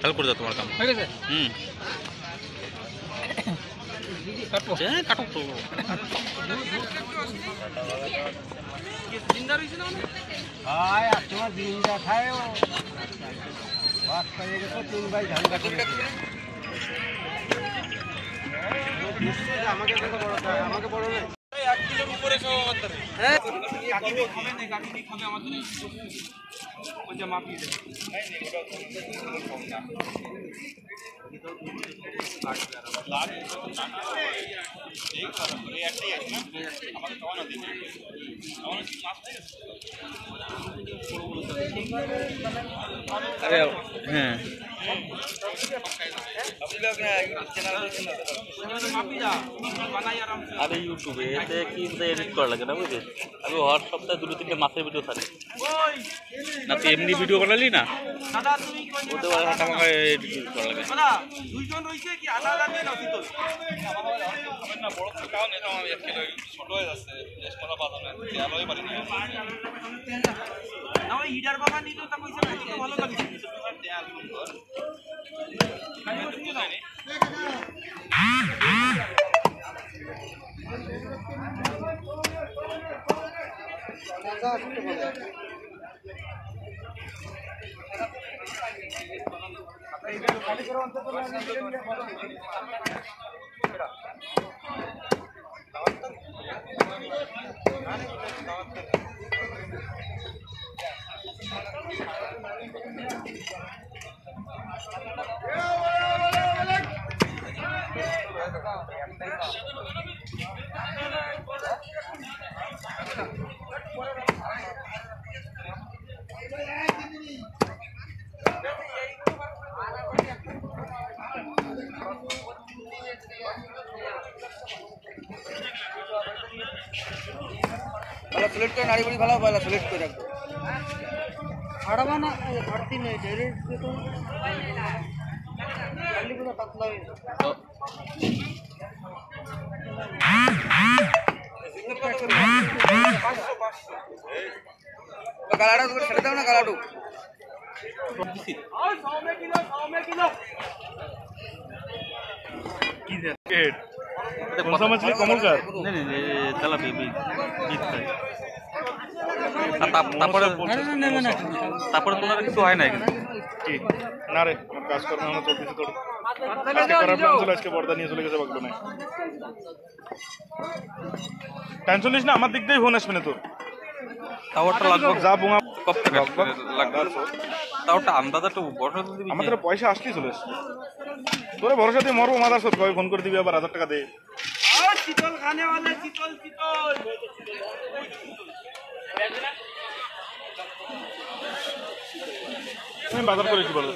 তাহলে করে দাও তোমার কাম হয়ে গেছে। কাটো কাটো তো জিন্দা রইছে না হাই তোমার জিন্দা খায় ও বাস পেয়ে গেছে তিন ভাই ঝান্ডা করে আমাকে কত বড় আমাকে বড় না 1 কিলোর উপরে সব আমাদের হ্যাঁ কাকি দিয়ে খাবে না কাকি দিয়ে খাবে আমাদের ওই যে মাপি দে নাই নাই ওটা কম না লাগ এই করে একটাই আছে না আমাদের খাওয়ানো দিই খাওয়ানো কি মাছ হয়ে গেছে আরে হ্যাঁ আপনি লোক না চ্যানেল মাপি যা বানাই আরাম से আরে ইউটিউবে এতে কি এডিট করা লাগে না বুঝছিস আমি হর সপ্তাহে দুটো তিনটে মাছের ভিডিও ছাড়ি ওই না তুই এমনি ভিডিও বানালি না দাদা তুমি কোন ওতে ওটা আমাকে এডিট করা লাগে দাদা দুইজন রইছে কি আলাদা আলাদা দিয়ে নাও তো আমার না বড় কাও না এটা আমি 1 কিলো ছোট হয়ে যাচ্ছে রেশমালা বাদামে তেলই পারি না না ওই হিডার বাবা নিতো তা কইছে তো ভালো লাগে তেল সুন্দর খালি শুনে যায় নি ভালো সিলেক্ট করে নাড়ি বড়ি ভালো ভালো সিলেক্ট করে রাখবো ছাড়াবা না ঘাটতি নেই ডাইরেক্ট দেখো খালি পুরো পাতলা হয়ে কালাটা করে ছেড়ে দাও না কালাটু আর 100 কিলো কি দে कौन सा मछली कमल का नहीं नहीं तेलापिया बीच है তারপরে তারপরে তোমার কিছু হয় না কি না রে আমার কাজ করতে আমরা চলতেছি তোর আজকে খারাপ প্ল্যান ছিল আজকে বর্দা নিয়ে চলে গেছে বাগলো না টেনশন নিস না আমার দিক দিয়ে ফোন আসবে না তোর টাওয়ারটা লাগবে যা বুঙা কত টাকা লাগবে টাওয়ারটা আন্দাজে একটু বড় দিবি আমাদের পয়সা আসলেই চলে আসবে তোরে ভরসা দিয়ে মরবো মাদার সব কই ফোন করে দিবি আবার 1000 টাকা দে আর চিতল খানে वाले চিতল চিতল আমি বাজার করেছি বলো